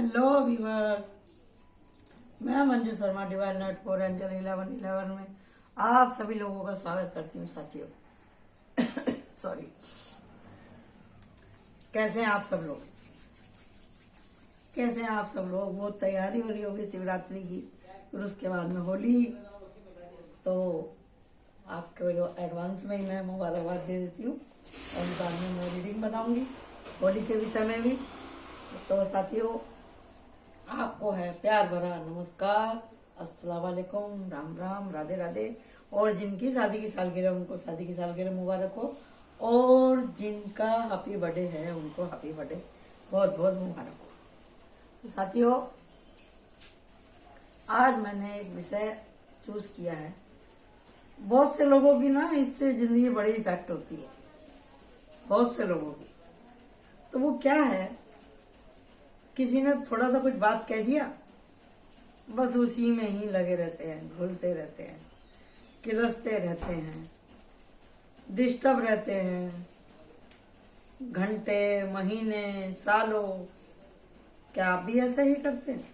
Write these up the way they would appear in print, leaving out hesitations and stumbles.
Hello viewers, मैं Manju Sharma divine नट 4 angel 1111 में आप सभी लोगों का स्वागत करती हूँ साथियों। सॉरी। कैसे हैं आप सब लोग? कैसे हैं आप सब लोग? बहुत तैयारी हो रही होगी शिवरात्रि की, फिर उसके बाद में होली, तो आपको जो एडवांस में ही मैं मुबारकबाद दे देती हूँ और बाद में मैं रीडिंग बनाऊंगी होली के विषय में भी। तो साथियों, आपको है प्यार भरा नमस्कार, अस्सलाम वालेकुम, राम राम, राधे राधे। और जिनकी शादी की सालगिरह उनको शादी की सालगिरह मुबारक हो, और जिनका हैप्पी बर्थडे है उनको हैप्पी बर्थडे बहुत बहुत मुबारक हो। तो साथियों, आज मैंने एक विषय चूज किया है। बहुत से लोगों की ना इससे जिंदगी बड़ी इफेक्ट होती है, बहुत से लोगों की। तो वो क्या है, किसी ने थोड़ा सा कुछ बात कह दिया, बस उसी में ही लगे रहते हैं, घुलते रहते हैं, किलसते रहते हैं, डिस्टर्ब रहते हैं, घंटे, महीने, सालों। क्या आप भी ऐसा ही करते हैं?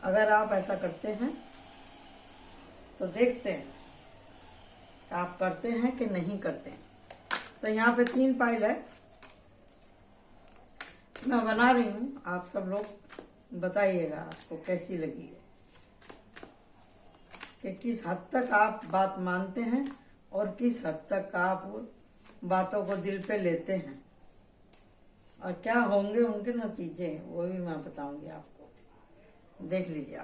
अगर आप ऐसा करते हैं तो देखते हैं कि आप करते हैं कि नहीं करते हैं। तो यहाँ पे 3 फाइल है, मैं बना रही हूँ, आप सब लोग बताइएगा आपको कैसी लगी है, कि किस हद तक आप बात मानते हैं और किस हद तक आप बातों को दिल पे लेते हैं, और क्या होंगे उनके नतीजे, वो भी मैं बताऊंगी आपको। देख लीजिए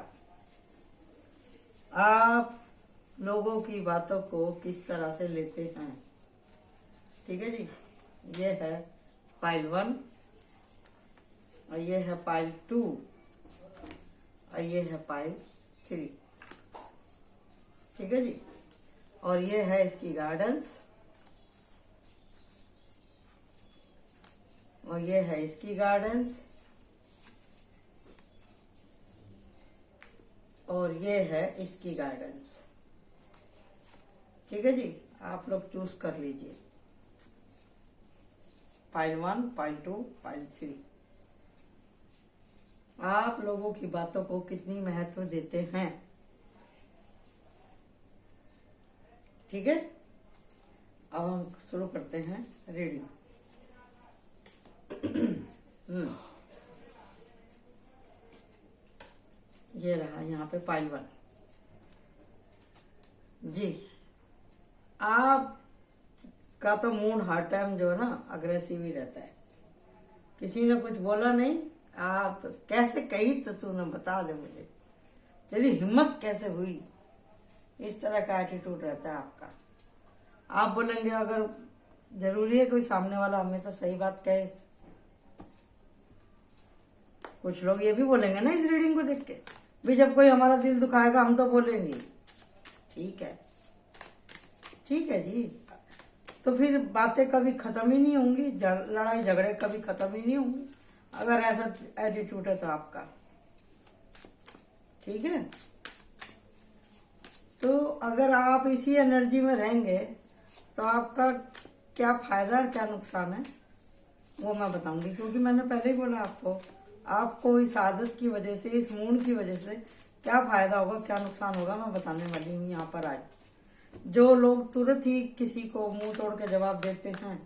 आप लोगों की बातों को किस तरह से लेते हैं। ठीक है जी। ये है फाइल 1 और ये है फाइल 2 और ये है फाइल 3। ठीक है जी। और ये है इसकी गाइडेंस और ये है इसकी गाइडेंस और ये है इसकी गाइडेंस। ठीक है जी। आप लोग चूज कर लीजिए फाइल 1, फाइल 2, फाइल 3। आप लोगों की बातों को कितनी महत्व देते हैं। ठीक है। अब हम शुरू करते हैं रीडिंग। ये रहा यहाँ पे फाइल 1 जी। आप का तो मूड हर टाइम जो है ना अग्रेसिव ही रहता है। किसी ने कुछ बोला नहीं, आप कैसे कही तो तूने बता दे मुझे, तेरी हिम्मत कैसे हुई, इस तरह का एटीट्यूड रहता है आपका। आप बोलेंगे, अगर जरूरी है कोई सामने वाला हमेशा सही बात कहे। कुछ लोग ये भी बोलेंगे ना इस रीडिंग को देख के भी, जब कोई हमारा दिल दुखाएगा हम तो बोलेंगे। ठीक है, ठीक है जी। तो फिर बातें कभी खत्म ही नहीं होंगी, लड़ाई झगड़े कभी खत्म ही नहीं होंगे, अगर ऐसा एटीट्यूड है तो आपका। ठीक है। तो अगर आप इसी एनर्जी में रहेंगे तो आपका क्या फायदा और क्या नुकसान है वो मैं बताऊंगी। क्योंकि मैंने पहले ही बोला आपको इस आदत की वजह से, इस मूड की वजह से क्या फायदा होगा, क्या नुकसान होगा, मैं बताने वाली हूँ यहाँ पर आज। जो लोग तुरंत ही किसी को मुंह तोड़ के जवाब देते हैं,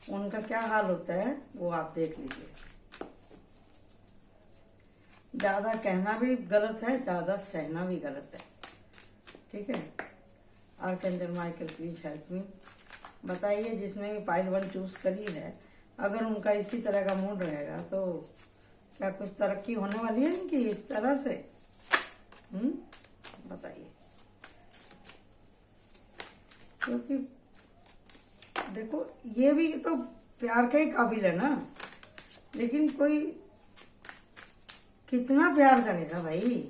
उनका क्या हाल होता है वो आप देख लीजिए। ज्यादा कहना भी गलत है, ज्यादा सहना भी गलत है। ठीक है। Archangel Michael please help me. बताइए, जिसने भी फाइल 1 चूज करी है, अगर उनका इसी तरह का मूड रहेगा तो क्या कुछ तरक्की होने वाली है इनकी इस तरह से? बताइए। क्योंकि देखो, ये भी तो प्यार का ही काबिल है ना, लेकिन कोई कितना प्यार करेगा भाई,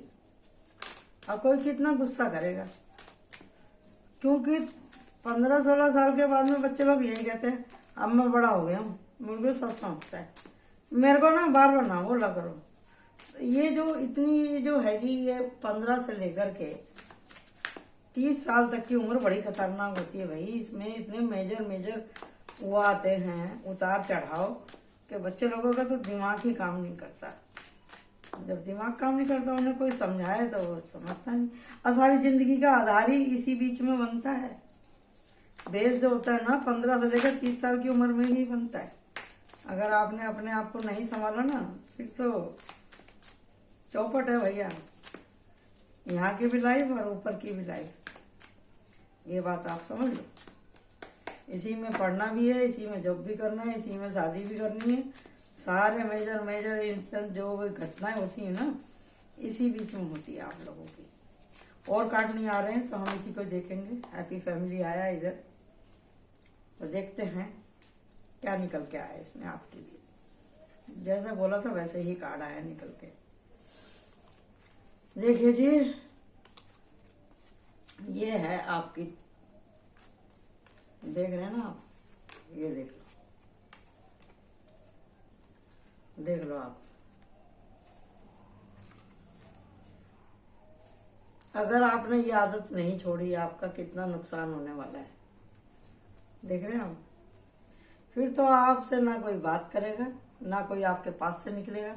और कोई कितना गुस्सा करेगा। क्योंकि 15-16 साल के बाद में बच्चे लोग यही कहते हैं, अब मैं बड़ा हो गया हूँ, मुझे सब समझता है, मेरे को ना बार बार ना बोला करो। ये जो इतनी जो हैगी, ये 15 से लेकर के 30 साल तक की उम्र बड़ी खतरनाक होती है भाई। इसमें इतने मेजर वो आते हैं, उतार चढ़ाव, कि बच्चे लोगों का तो दिमाग ही काम नहीं करता। जब दिमाग काम नहीं करता, उन्हें कोई समझाए तो वो समझता नहीं। और सारी जिंदगी का आधार ही इसी बीच में बनता है। बेस जो होता है ना 15 से लेकर 30 साल की उम्र में ही बनता है। अगर आपने अपने आप को नहीं संभाला ना, फिर तो चौपट है भैया, यहाँ की भी लाइफ और ऊपर की भी लाइफ। ये बात आप समझ लो। इसी में पढ़ना भी है, इसी में जॉब भी करना है, इसी में शादी भी करनी है। सारे मेजर मेजर इंस्टेंट जो घटनाएं होती हैं ना, इसी बीच में होती है आप लोगों की। और कार्ड नहीं आ रहे हैं तो हम इसी को देखेंगे। हैप्पी फैमिली आया इधर, तो देखते हैं क्या निकल के आया इसमें आपके लिए। जैसा बोला था वैसे ही कार्ड आया निकल के। देखिए जी, ये है आपकी, देख रहे हैं ना आप, ये देख लो आप। अगर आपने ये आदत नहीं छोड़ी, आपका कितना नुकसान होने वाला है, देख रहे हैं आप। फिर तो आपसे ना कोई बात करेगा, ना कोई आपके पास से निकलेगा,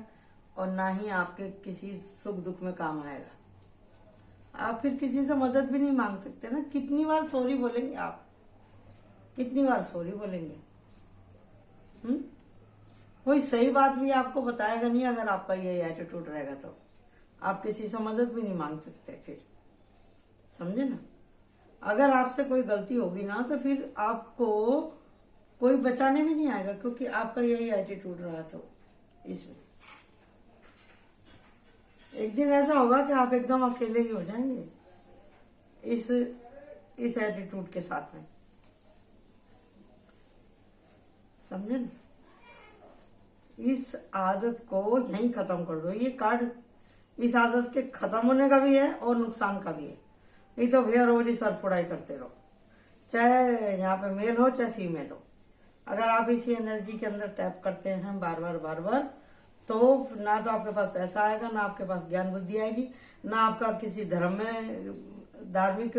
और ना ही आपके किसी सुख दुख में काम आएगा। आप फिर किसी से मदद भी नहीं मांग सकते ना। कितनी बार सॉरी बोलेंगे आप, कितनी बार सॉरी बोलेंगे? कोई सही बात भी आपको बताएगा नहीं। अगर आपका ये एटीट्यूड रहेगा तो आप किसी से मदद भी नहीं मांग सकते फिर, समझे ना। अगर आपसे कोई गलती होगी ना, तो फिर आपको कोई बचाने भी नहीं आएगा, क्योंकि आपका यही एटीट्यूड रहा। तो इसमें एक दिन ऐसा होगा कि आप एकदम अकेले ही हो जाएंगे इस एटीट्यूड के साथ में, समझे ना। इस आदत को यहीं खत्म कर दो। ये कार्ड इस आदत के खत्म होने का भी है और नुकसान का भी है। नहीं तो भैया रोज ही सर फोड़ाई करते रहो, चाहे यहाँ पे मेल हो चाहे फीमेल हो। अगर आप इसी एनर्जी के अंदर टैप करते हैं बार बार, तो ना तो आपके पास पैसा आएगा, ना आपके पास ज्ञान बुद्धि आएगी, ना आपका किसी धर्म में धार्मिक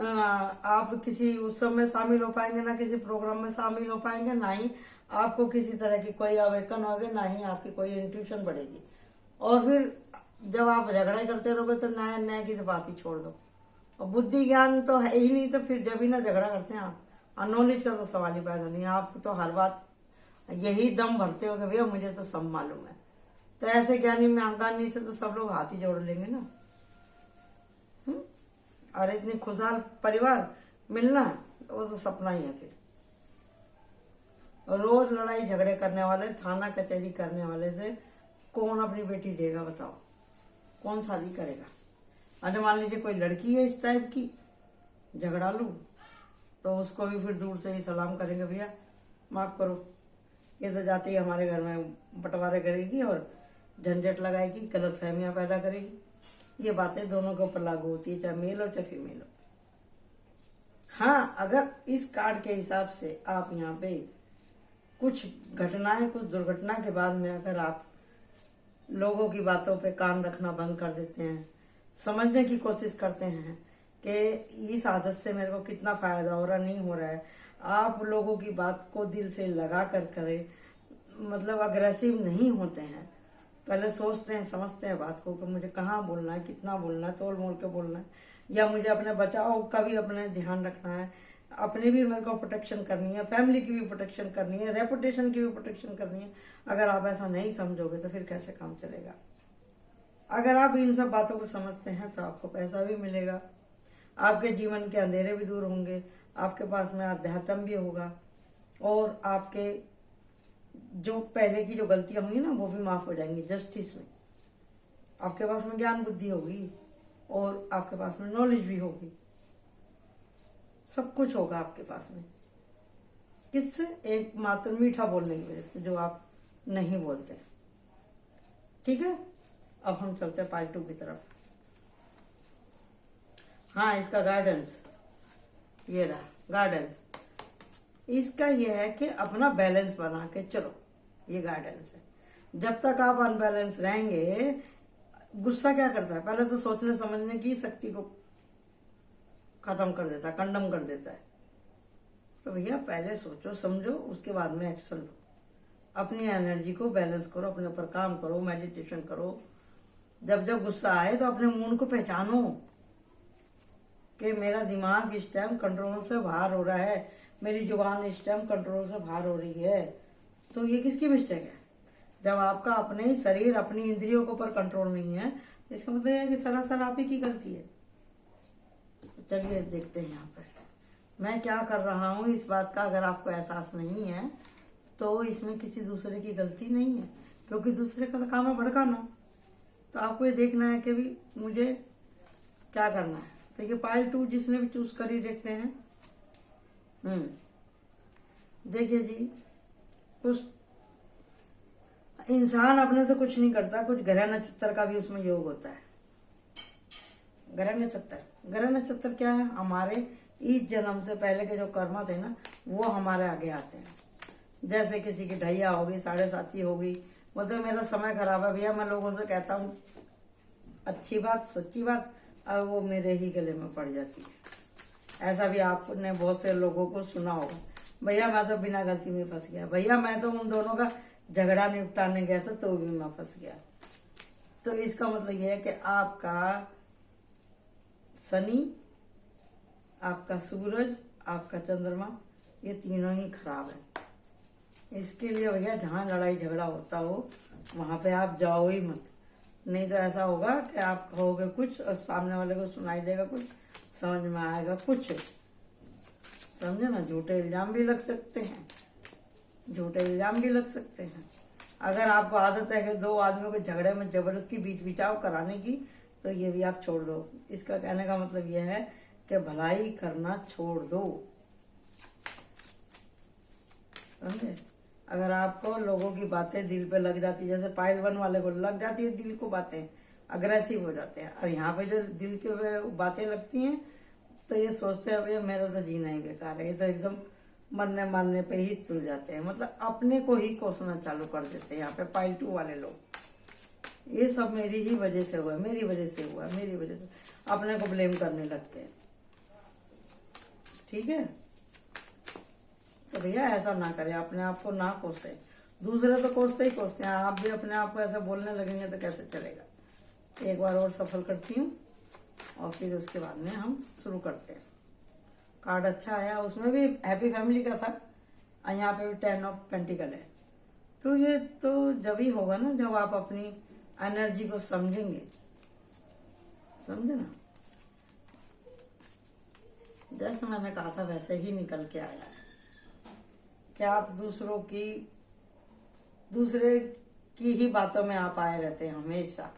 आप किसी उत्सव में शामिल हो पाएंगे, ना किसी प्रोग्राम में शामिल हो पाएंगे, ना ही आपको किसी तरह की कोई अवेकन होगा, ना ही आपकी कोई इंट्यूशन बढ़ेगी। और फिर जब आप झगड़ा करते रहोगे तो न्याय की बात ही छोड़ दो। और बुद्धि ज्ञान तो है ही नहीं, तो फिर जब ही ना झगड़ा करते हैं आप। और नॉलेज का तो सवाल ही पैदा नहीं है। आप तो हर बात यही दम भरते हो कि भैया मुझे तो सब मालूम है। तो ऐसे ज्ञानी में अंगानी से तो सब लोग हाथ ही जोड़ लेंगे ना। और इतनी खुशहाल परिवार मिलना, वो तो सपना ही है फिर। रोज लड़ाई झगड़े करने वाले, थाना कचहरी करने वाले से कौन अपनी बेटी देगा बताओ? कौन शादी करेगा? अरे मान लीजिए कोई लड़की है इस टाइप की झगड़ालू, तो उसको भी फिर दूर से ही सलाम करेंगे, भैया माफ करो, ये तो जाते ही हमारे घर में बंटवारे करेगी और झंझट लगाएगी, गलत फहमियां पैदा करेगी। ये बातें दोनों के ऊपर लागू होती है, चाहे मेल हो चाहे फीमेल हो। हाँ, अगर इस कार्ड के हिसाब से आप यहाँ पे कुछ घटनाएं, कुछ दुर्घटना के बाद में अगर आप लोगों की बातों पे कान रखना बंद कर देते हैं, समझने की कोशिश करते हैं कि इस आदत से मेरे को कितना फायदा हो रहा नहीं हो रहा है, आप लोगों की बात को दिल से लगा कर करें, मतलब अग्रेसिव नहीं होते हैं, पहले सोचते हैं समझते हैं बात को कि मुझे कहाँ बोलना है, कितना बोलना है, तोड़ मोड़ के बोलना है, या मुझे अपने बचाव का भी अपने ध्यान रखना है, अपनी भी मेरे को प्रोटेक्शन करनी है, फैमिली की भी प्रोटेक्शन करनी है, रेपुटेशन की भी प्रोटेक्शन करनी है। अगर आप ऐसा नहीं समझोगे तो फिर कैसे काम चलेगा? अगर आप इन सब बातों को समझते हैं तो आपको पैसा भी मिलेगा, आपके जीवन के अंधेरे भी दूर होंगे, आपके पास में अध्यात्म भी होगा, और आपके जो पहले की जो गलतियां होंगी ना वो भी माफ हो जाएंगी जस्टिस में। आपके पास में ज्ञान बुद्धि होगी और आपके पास में नॉलेज भी होगी, सब कुछ होगा आपके पास में। किससे? एक मात्र मीठा बोलने की वजह से, जो आप नहीं बोलते। ठीक है, अब हम चलते हैं पार्ट 2 की तरफ। हाँ, इसका गाइडेंस ये रहा। गाइडेंस इसका ये है कि अपना बैलेंस बना के चलो, ये गाइडेंस है। जब तक आप अनबैलेंस रहेंगे, गुस्सा क्या करता है? पहले तो सोचने समझने की शक्ति को खत्म कर देता है, कंडम कर देता है। तो भैया पहले सोचो समझो, उसके बाद में एक्शन लो। अपनी एनर्जी को बैलेंस करो, अपने ऊपर काम करो, मेडिटेशन करो। जब जब गुस्सा आए तो अपने मूड को पहचानो कि मेरा दिमाग इस टाइम कंट्रोल से बाहर हो रहा है, मेरी जुबान इस टाइम कंट्रोल से बाहर हो रही है। तो ये किसकी मिस्टेक है? जब आपका अपने ही शरीर, अपनी इंद्रियों के ऊपर कंट्रोल नहीं है, तो इसका मतलब है कि सरासर आप ही की गलती है। तो चलिए देखते हैं यहाँ पर मैं क्या कर रहा हूँ। इस बात का अगर आपको एहसास नहीं है तो इसमें किसी दूसरे की गलती नहीं है, क्योंकि दूसरे का तो काम है भड़काना। तो आपको ये देखना है कि भी मुझे क्या करना है। तो ये पाइल 2 जिसने भी चूज करी, देखते हैं। देखिए जी, कुछ इंसान अपने से कुछ नहीं करता, कुछ ग्रह नक्षत्र का भी उसमें योग होता है। ग्रह नक्षत्र क्या है? हमारे इस जन्म से पहले के जो कर्म थे ना, वो हमारे आगे आते हैं। जैसे किसी की ढैया होगी, 7.5 होगी, मतलब मेरा समय खराब है भैया, मैं लोगों से कहता हूँ अच्छी बात, सच्ची बात, और वो मेरे ही गले में पड़ जाती है। ऐसा भी आपने बहुत से लोगों को सुना होगा, भैया मैं तो बिना गलती में फंस गया, भैया मैं तो उन दोनों का झगड़ा निपटाने गया था तो भी मैं फंस गया। तो इसका मतलब यह है कि आपका शनि, आपका सूरज, आपका चंद्रमा, ये तीनों ही खराब है। इसके लिए भैया जहाँ लड़ाई झगड़ा होता हो वहां पे आप जाओ ही मत, नहीं तो ऐसा होगा कि आप कहोगे कुछ और सामने वाले को सुनाई देगा कुछ, समझ में आएगा कुछ। समझे ना? झूठे इल्जाम भी लग सकते हैं, अगर आपको आदत है कि 2 आदमियों के झगड़े में जबरदस्ती बीच बिचाव कराने की, तो ये भी आप छोड़ दो। इसका कहने का मतलब यह है कि भलाई करना छोड़ दो। समझे? अगर आपको लोगों की बातें दिल पे लग जाती, जैसे पाइल 1 वाले को लग जाती है दिल को बातें, अग्रेसिव हो जाते हैं, और यहाँ पे जो दिल के बातें लगती हैं तो ये सोचते हैं भैया मेरा तो जीना ही बेकार है, ये तो एकदम मरने मारने पे ही तुल जाते हैं, मतलब अपने को ही कोसना चालू कर देते हैं। यहाँ पे पाइल 2 वाले लोग, ये सब मेरी ही वजह से हुआ, मेरी वजह से अपने को ब्लेम करने लगते हैं। ठीक है? तो भैया ऐसा ना करें, अपने आप को ना कोसे। दूसरे तो कोसते हैं, आप भी अपने आप को ऐसा बोलने लगेंगे तो कैसे चलेगा। एक बार और सफल करती हूँ और फिर उसके बाद में हम शुरू करते हैं। कार्ड अच्छा आया, उसमें भी हैप्पी फैमिली का था, और यहाँ पे भी 10 ऑफ पेंटिकल है। तो ये तो जब ही होगा ना जब आप अपनी एनर्जी को समझेंगे। समझे ना? जैसे मैंने कहा था वैसे ही निकल के आया है कि आप दूसरे की ही बातों में आप आए रहते हैं हमेशा।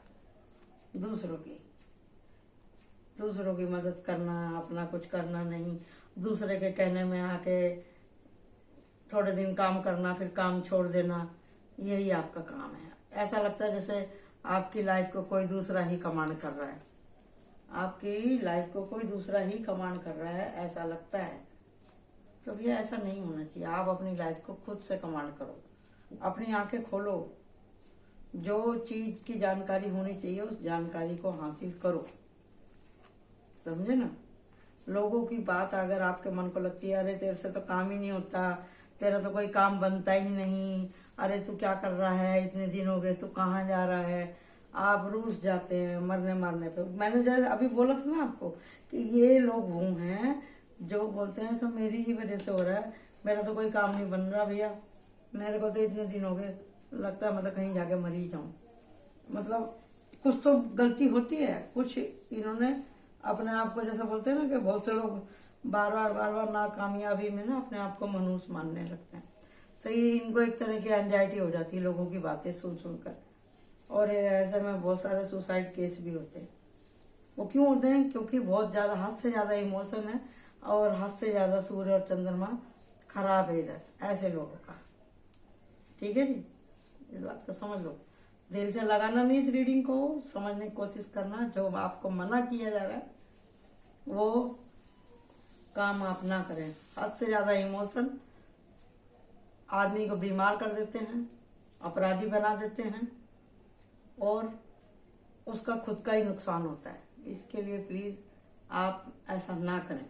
दूसरों की मदद करना, अपना कुछ करना नहीं, दूसरे के कहने में आके थोड़े दिन काम करना फिर काम छोड़ देना, यही आपका काम है। ऐसा लगता है जैसे आपकी लाइफ को कोई दूसरा ही कमांड कर रहा है, ऐसा लगता है। तो भैया ऐसा नहीं होना चाहिए, आप अपनी लाइफ को खुद से कमांड करो, अपनी आंखें खोलो, जो चीज की जानकारी होनी चाहिए उस जानकारी को हासिल करो। समझे ना? लोगों की बात अगर आपके मन को लगती है अरे तेरे से तो काम ही नहीं होता, तेरा तो कोई काम बनता ही नहीं, अरे तू क्या कर रहा है, इतने दिन हो गए, तू कहाँ जा रहा है, आप रूस जाते हैं मरने मारने पे। मैंने जैसे अभी बोला था ना आपको कि ये लोग वो हैं जो बोलते हैं सब मेरी ही वजह से हो रहा है, मेरा तो कोई काम नहीं बन रहा भैया, मेरे को तो इतने दिन हो गए, लगता है मतलब कहीं जाके मर ही जाऊं। मतलब कुछ तो गलती होती है, कुछ इन्होंने अपने आप को, जैसे बोलते हैं ना कि बहुत से लोग बार बार नाकामयाबी में ना अपने आप को मनुष्य मानने लगते हैं। तो ये इनको एक तरह की एंजाइटी हो जाती है लोगों की बातें सुनकर, और ऐसे में बहुत सारे सुसाइड केस भी होते हैं। वो क्यों होते हैं? क्योंकि बहुत ज्यादा, हद से ज्यादा इमोशन है, और हद से ज्यादा सूर्य और चंद्रमा खराब है इधर ऐसे लोगों का। ठीक है जी, इस बात को समझ लो। दिल से लगाना नहीं, इस रीडिंग को समझने की कोशिश करना। जो आपको मना किया जा रहा है वो काम आप ना करें। हद से ज्यादा इमोशन आदमी को बीमार कर देते हैं, अपराधी बना देते हैं, और उसका खुद का ही नुकसान होता है। इसके लिए प्लीज आप ऐसा ना करें।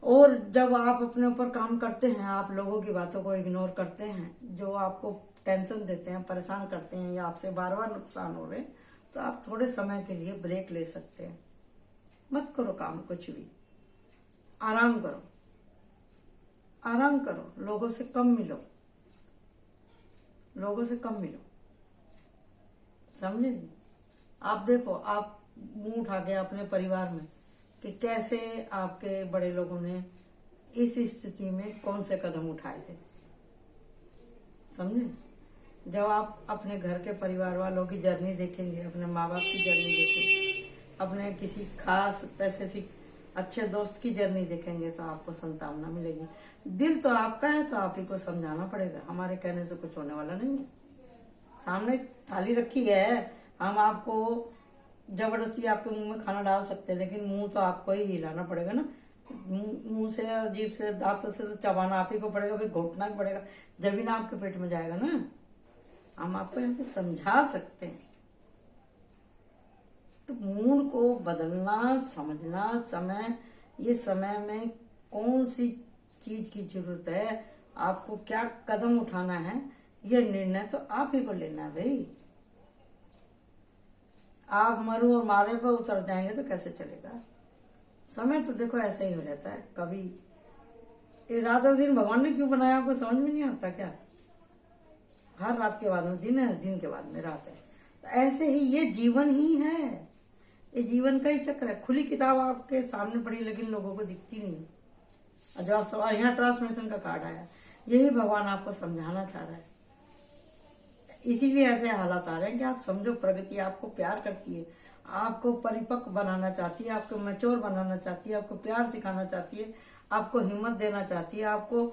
और जब आप अपने ऊपर काम करते हैं, आप लोगों की बातों को इग्नोर करते हैं, जो आपको टेंशन देते हैं, परेशान करते हैं या आपसे बार बार नुकसान हो रहे हैं, तो आप थोड़े समय के लिए ब्रेक ले सकते हैं। मत करो काम कुछ भी, आराम करो, आराम करो, लोगों से कम मिलो, लोगों से कम मिलो, समझे? आप देखो, आप मुंह उठा के अपने परिवार में कि कैसे आपके बड़े लोगों ने इस स्थिति में कौन से कदम उठाए थे, समझे? जब आप अपने घर के परिवार वालों की जर्नी देखेंगे, अपने माँ बाप की जर्नी देखेंगे, अपने किसी खास स्पेसिफिक अच्छे दोस्त की जर्नी देखेंगे, तो आपको संतावना मिलेगी। दिल तो आपका है, तो आप ही को समझाना पड़ेगा, हमारे कहने से कुछ होने वाला नहीं है। सामने थाली रखी है, हम आपको जबरदस्ती आपके मुंह में खाना डाल सकते हैं, लेकिन मुंह तो आपको ही हिलाना पड़ेगा ना। मुंह से और जीभ से, दांतों से तो चबाना आप ही को पड़ेगा, फिर घोटना भी पड़ेगा, जब ही ना आपके पेट में जाएगा ना। हम आपको यहाँ पे समझा सकते हैं, तो मूड को बदलना, समझना, समय, ये समय में कौन सी चीज की जरूरत है, आपको क्या कदम उठाना है, ये निर्णय तो आप ही को लेना है भाई। आप मरो और मारे पर उतर जाएंगे तो कैसे चलेगा? समय तो देखो ऐसा ही हो जाता है। कभी ये रात और दिन भगवान ने क्यों बनाया, आपको समझ में नहीं आता क्या? हर रात के बाद में दिन है, दिन के बाद में रात है, तो ऐसे ही ये जीवन ही है, ये जीवन का ही चक्र है। खुली किताब आपके सामने पड़ी, लेकिन लोगों को दिखती नहीं। और जब सवाल यहाँ ट्रांसफॉर्मेशन का कार्ड आया, यही भगवान आपको समझाना चाह रहा है। इसीलिए ऐसे हालात आ रहे हैं कि आप समझो, प्रगति आपको प्यार करती है, आपको परिपक्व बनाना चाहती है, आपको मैच्योर बनाना चाहती है, आपको प्यार सिखाना चाहती है, आपको हिम्मत देना चाहती है, आपको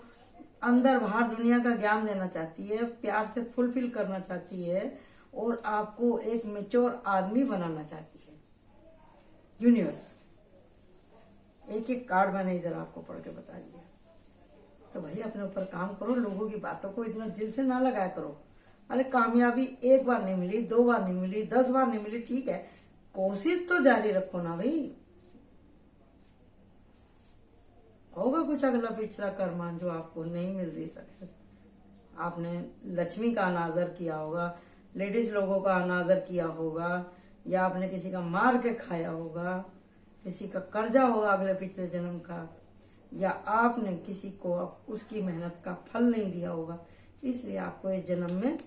अंदर बाहर दुनिया का ज्ञान देना चाहती है, प्यार से फुलफिल करना चाहती है, और आपको एक मैच्योर आदमी बनाना चाहती है यूनिवर्स। एक एक कार्ड मैंने इधर आपको पढ़ के बता दिया। तो भाई अपने ऊपर काम करो, लोगों की बातों को इतना दिल से ना लगाया करो। अरे कामयाबी एक बार नहीं मिली, 2 बार नहीं मिली, 10 बार नहीं मिली, ठीक है, कोशिश तो जारी रखो ना भाई। होगा कुछ अगला पिछला कर्मा जो आपको नहीं मिल रही सक्सेस। आपने लक्ष्मी का अनादर किया होगा, लेडीज लोगों का अनादर किया होगा, या आपने किसी का मार के खाया होगा, किसी का कर्जा होगा अगले पिछले जन्म का, या आपने किसी को उसकी मेहनत का फल नहीं दिया होगा, इसलिए आपको इस जन्म में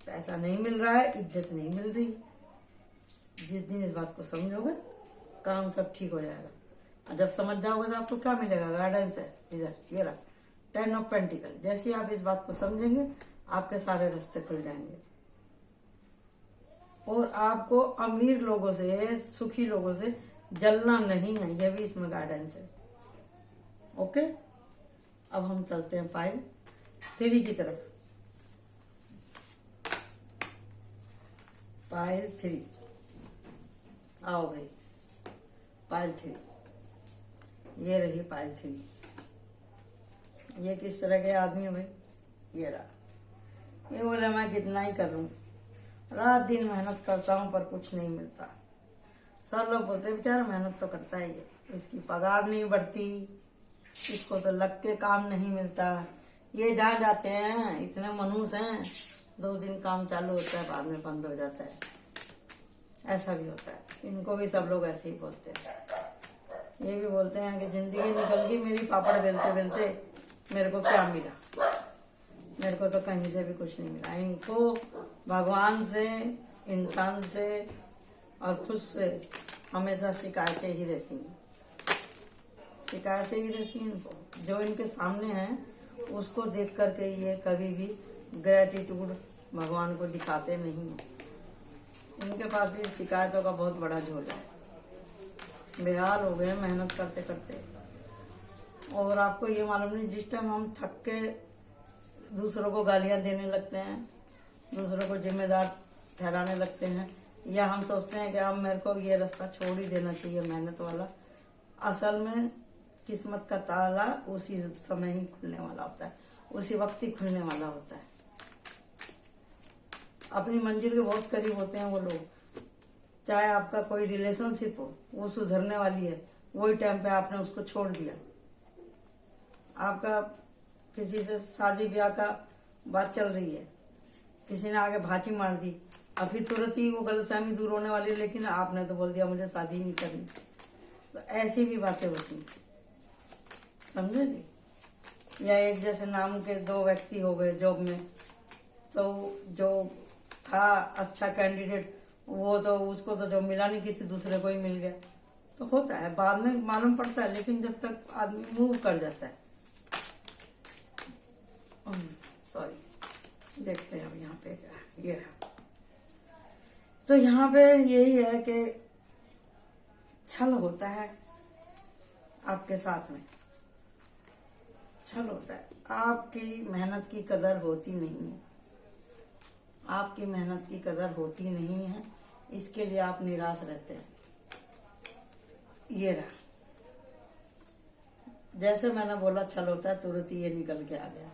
पैसा नहीं मिल रहा है, इज्जत नहीं मिल रही। जिस दिन इस बात को समझोगे, काम सब ठीक हो जाएगा। और जब समझ जाओगे तो आपको क्या मिलेगा? गाइडेंस है इधर, ये रहा 10 ऑफ पेंटिकल। जैसे आप इस बात को समझेंगे, आपके सारे रास्ते खुल जाएंगे, और आपको अमीर लोगों से, सुखी लोगों से जलना नहीं है, यह भी इसमें गाइडेंस है। ओके, अब हम चलते हैं पाइल 3 की तरफ। पाइल 3, आओ भाई, पाइल 3, ये रही पाइल 3। ये किस तरह के आदमी है भाई? ये रहा। ये बोले मैं कितना ही कर लूं, रात दिन मेहनत करता हूं पर कुछ नहीं मिलता। सब लोग बोलते हैं बेचारा मेहनत तो करता ही है, इसकी पगार नहीं बढ़ती, इसको तो लग के काम नहीं मिलता। ये जहाँ जाते हैं इतने मनुष्य हैं, 2 दिन काम चालू होता है, बाद में बंद हो जाता है। ऐसा भी होता है, इनको भी सब लोग ऐसे ही बोलते हैं। ये भी बोलते हैं कि जिंदगी निकल गई मेरी, पापड़ बेलते बेलते मेरे को क्या मिला, मेरे को तो कहीं से भी कुछ नहीं मिला। इनको भगवान से, इंसान से और खुद से हमेशा शिकायतें ही रहती हैं, शिकायतें ही रहती हैं इनको। जो इनके सामने है उसको देख करके ये कभी भी ग्रेटिट्यूड भगवान को दिखाते नहीं हैं। इनके पास भी शिकायतों का बहुत बड़ा झोला है, बेहाल हो गए मेहनत करते करते। और आपको ये मालूम नहीं, जिस टाइम हम थक के दूसरों को गालियां देने लगते हैं, दूसरों को जिम्मेदार ठहराने लगते हैं, या हम सोचते हैं कि अब मेरे को ये रास्ता छोड़ ही देना चाहिए मेहनत वाला, असल में किस्मत का ताला उसी समय ही खुलने वाला होता है, उसी वक्त ही खुलने वाला होता है। अपनी मंजिल के बहुत करीब होते हैं वो लोग। चाहे आपका कोई रिलेशनशिप हो, वो सुधरने वाली है, वही टाइम पे आपने उसको छोड़ दिया, आपका किसी से शादी ब्याह का बात चल रही है, किसी ने आगे भाची मार दी, अभी तुरंत ही वो गलतफहमी दूर होने वाली है, लेकिन आपने तो बोल दिया मुझे शादी नहीं करनी। तो ऐसी भी बातें होती हैं, समझे जी। या एक जैसे नाम के दो व्यक्ति हो गए जॉब में, तो जो था अच्छा कैंडिडेट वो तो उसको तो जॉब मिला नहीं, किसी दूसरे को ही मिल गया। तो होता है, बाद में मालूम पड़ता है, लेकिन जब तक आदमी मूव कर जाता है। सॉरी, देखते हैं अब यहाँ पे क्या है। ये रहा। तो यहाँ पे यही है कि छल होता है आपके साथ में, छल होता है। आपकी मेहनत की कदर होती नहीं है, आपकी मेहनत की कदर होती नहीं है, इसके लिए आप निराश रहते हैं। ये रहा, जैसे मैंने बोला छल होता है, तुरंत ही ये निकल के आ गया।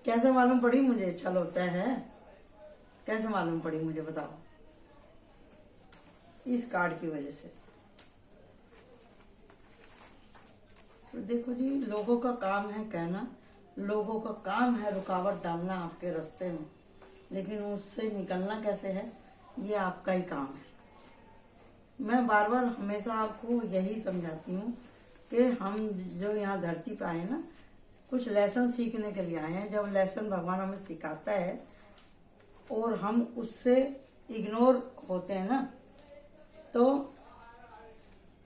कैसे मालूम पड़ी मुझे छल होता है? कैसे मालूम पड़ी मुझे बताओ? इस कार्ड की वजह से। तो देखो जी, लोगों का काम है कहना, लोगों का काम है रुकावट डालना आपके रास्ते में, लेकिन उससे निकलना कैसे है ये आपका ही काम है। मैं बार बार हमेशा आपको यही समझाती हूँ कि हम जो यहाँ धरती पे आए ना, कुछ लेसन सीखने के लिए आए हैं। जब लेसन भगवान हमें सिखाता है और हम उससे इग्नोर होते हैं ना, तो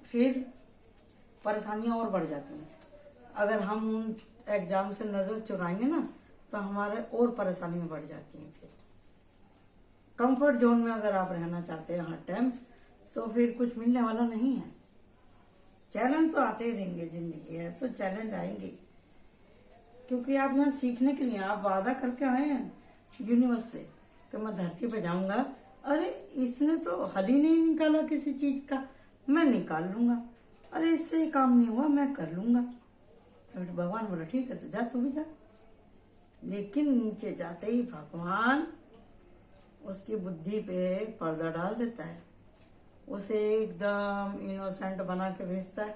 फिर परेशानियां और बढ़ जाती हैं। अगर हम उन एग्जाम से नजर चुराएंगे ना, तो हमारे और परेशानियां बढ़ जाती हैं। फिर कंफर्ट जोन में अगर आप रहना चाहते हैं हर टाइम, तो फिर कुछ मिलने वाला नहीं है। चैलेंज तो आते ही रहेंगे, जिंदगी है तो चैलेंज आएंगे, क्योंकि आप यहाँ सीखने के लिए आप वादा करके आए हैं यूनिवर्स से कि मैं धरती पे जाऊंगा। अरे इसने तो हल ही नहीं निकाला किसी चीज का, मैं निकाल लूंगा। अरे इससे ही काम नहीं हुआ, मैं कर लूंगा। तो भगवान बोला ठीक है, तो जा तू भी जा। लेकिन नीचे जाते ही भगवान उसकी बुद्धि पे पर्दा डाल देता है, उसे एकदम इनोसेंट बना के भेजता है,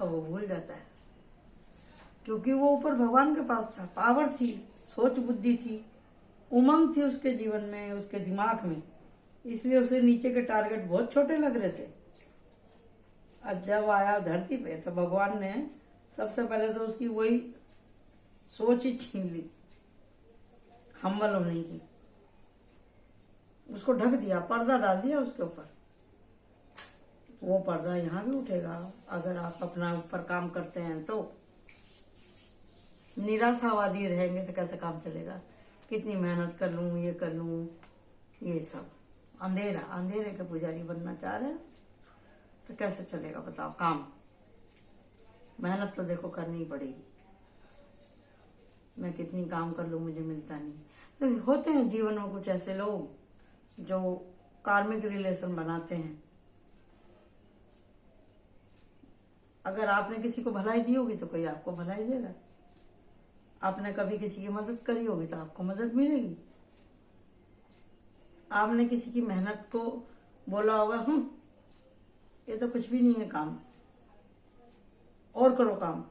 और वो भूल जाता है। क्योंकि वो ऊपर भगवान के पास था, पावर थी, सोच बुद्धि थी, उमंग थी उसके जीवन में, उसके दिमाग में, इसलिए उसे नीचे के टारगेट बहुत छोटे लग रहे थे। और जब आया धरती पे तो भगवान ने सबसे पहले तो उसकी वही सोच ही छीन ली, हम्बल होने की। उसको ढक दिया, पर्दा डाल दिया उसके ऊपर। वो पर्दा यहाँ भी उठेगा अगर आप अपना ऊपर काम करते हैं तो। निराशावादी रहेंगे तो कैसे काम चलेगा? कितनी मेहनत कर लूं, ये कर लूं, ये सब अंधेरा, अंधेरे के पुजारी बनना चाह रहे हैं तो कैसे चलेगा बताओ काम? मेहनत तो देखो करनी ही पड़ेगी। मैं कितनी काम कर लूं मुझे मिलता नहीं। तो होते हैं जीवन में कुछ ऐसे लोग जो कार्मिक रिलेशन बनाते हैं। अगर आपने किसी को भलाई दी होगी तो कोई आपको भलाई देगा, आपने कभी किसी की मदद करी होगी तो आपको मदद मिलेगी। आपने किसी की मेहनत को बोला होगा ये तो कुछ भी नहीं है काम, और करो काम,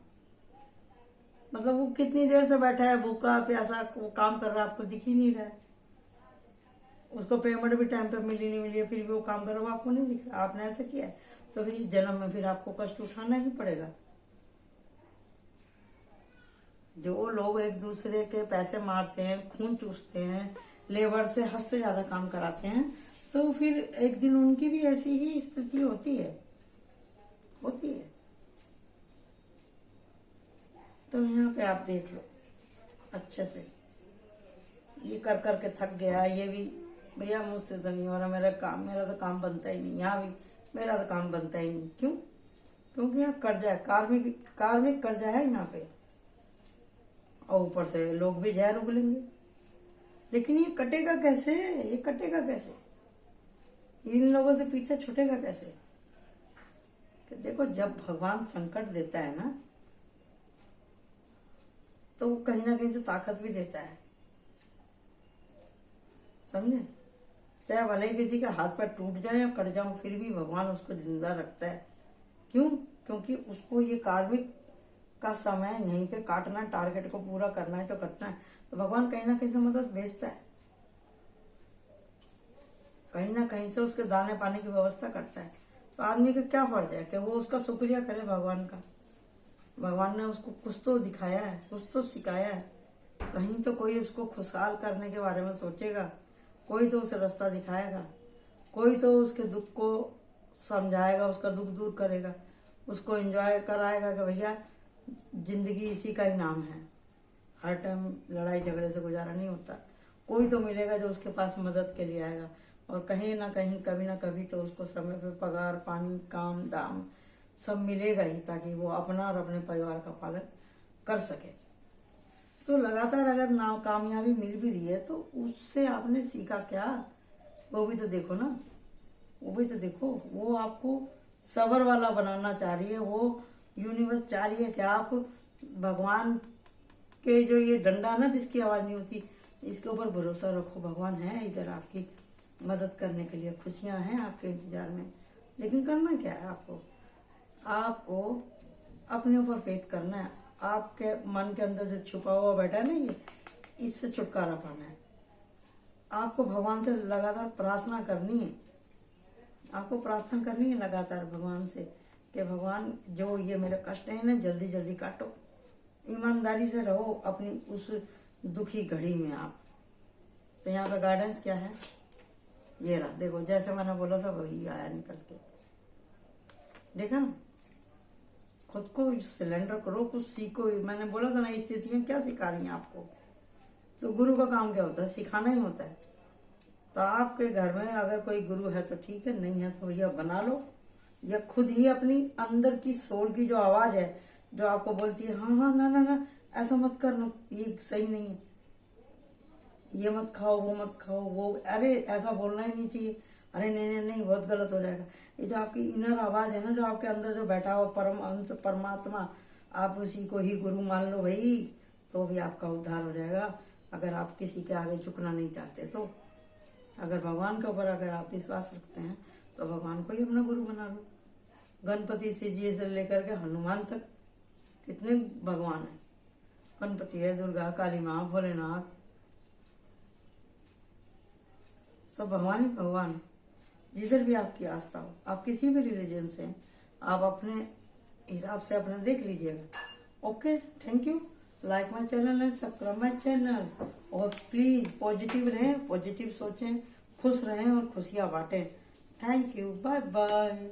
मतलब वो कितनी देर से बैठा है भूखा प्यासा, वो काम कर रहा है, आपको दिख ही नहीं रहा है। उसको पेमेंट भी टाइम पे मिली नहीं मिली है, फिर भी वो काम कर रहा है, आपको नहीं दिख रहा। आपने ऐसा किया है तो फिर इस जन्म में फिर आपको कष्ट उठाना ही पड़ेगा। जो लोग एक दूसरे के पैसे मारते हैं, खून चूसते हैं, लेबर से हद से ज्यादा काम कराते हैं, तो फिर एक दिन उनकी भी ऐसी ही स्थिति होती है। तो यहाँ पे आप देख लो अच्छे से, ये कर करके थक गया, ये भी भैया मुझसे तो नहीं हो रहा, मेरा तो काम बनता ही नहीं, यहाँ भी मेरा तो काम बनता ही नहीं। क्यों? क्योंकि यहाँ कर्जा है, कार्मिक कर्जा है यहाँ पे, और ऊपर से लोग भी जहर उगलेंगे। लेकिन ये कटेगा कैसे? इन लोगों से पीछे छूटेगा कैसे? कि देखो जब भगवान संकट देता है ना, तो वो कहीं ना कहीं से ताकत भी देता है, समझे? चाहे भले ही किसी का हाथ पैर टूट जाए या कट जाए, फिर भी भगवान उसको जिंदा रखता है। क्यों? क्योंकि उसको ये का समय यहीं पे काटना है, टारगेट को पूरा करना है तो करना है। तो भगवान कहीं ना कहीं से मदद भेजता है, कहीं ना कहीं से उसके दाने पाने की व्यवस्था करता है। तो आदमी का क्या फर्ज है कि वो उसका शुक्रिया करे भगवान का। भगवान ने उसको कुछ तो दिखाया है, कुछ तो सिखाया है, कहीं तो कोई उसको खुशहाल करने के बारे में सोचेगा, कोई तो उसे रास्ता दिखाएगा, कोई तो उसके दुख को समझाएगा, उसका दुख दूर करेगा, उसको एंजॉय कराएगा कि भैया जिंदगी इसी का ही नाम है, हर टाइम लड़ाई झगड़े से गुजारा नहीं होता। कोई तो मिलेगा जो उसके पास मदद के लिए आएगा, और कहीं ना कहीं कभी ना कभी तो उसको समय पे पगार पानी काम दाम सब मिलेगा ही, ताकि वो अपना और अपने परिवार का पालन कर सके। तो लगातार अगर ना कामयाबी मिल भी रही है तो उससे आपने सीखा क्या, वो भी तो देखो ना, वो भी तो देखो। वो आपको सबर वाला बनाना चाह रही है, वो यूनिवर्स चाह रही है कि आप भगवान के जो ये डंडा ना जिसकी आवाज नहीं होती, इसके ऊपर भरोसा रखो। भगवान है इधर आपकी मदद करने के लिए, खुशियां हैं आपके इंतजार में। लेकिन करना क्या है आपको, आपको अपने ऊपर फेथ करना है। आपके मन के अंदर जो छुपा हुआ बैठा है ना, ये इससे छुटकारा पाना है। आपको भगवान से लगातार प्रार्थना करनी है, आपको प्रार्थना करनी है लगातार भगवान से कि भगवान जो ये मेरे कष्ट है ना जल्दी जल्दी काटो। ईमानदारी से रहो अपनी उस दुखी घड़ी में आप। तो यहाँ पे गाइडेंस क्या है, ये रहा देखो, जैसे मैंने बोला था वही आया निकल के, देखा ना। खुद को सिलेंडर करो, कुछ सीखो। मैंने बोला था ना स्थितियां क्या सिखा रही हैं आपको। तो गुरु का काम क्या होता है, सिखाना ही होता है। तो आपके घर में अगर कोई गुरु है तो ठीक है, नहीं है तो भैया बना लो, या खुद ही अपनी अंदर की सोल की जो आवाज है जो आपको बोलती है हाँ हाँ ना ना ना ऐसा मत करना, ये सही नहीं है, ये मत खाओ वो मत खाओ, वो अरे ऐसा बोलना ही नहीं चाहिए, अरे नहीं नहीं नहीं बहुत गलत हो जाएगा। ये जो आपकी इनर आवाज है ना, जो आपके अंदर जो बैठा हुआ परम अंश परमात्मा, आप उसी को ही गुरु मान लो भाई, तो भी आपका उद्धार हो जाएगा। अगर आप किसी के आगे झुकना नहीं चाहते तो, अगर भगवान के ऊपर अगर आप विश्वास रखते हैं तो भगवान को ही अपना गुरु बना लो। गणपति से जी से लेकर के हनुमान तक कितने भगवान हैं। गणपति है, दुर्गा, काली माँ, भोलेनाथ, सब भगवान ही भगवान है। जिधर भी आपकी आस्था हो, आप किसी भी रिलीजन से हैं, आप अपने हिसाब से अपना देख लीजिएगा। Okay, thank you. Like my channel and subscribe my channel. और प्लीज पॉजिटिव रहें, पॉजिटिव सोचें, खुश रहें और खुशियाँ बांटें। Thank you, bye bye.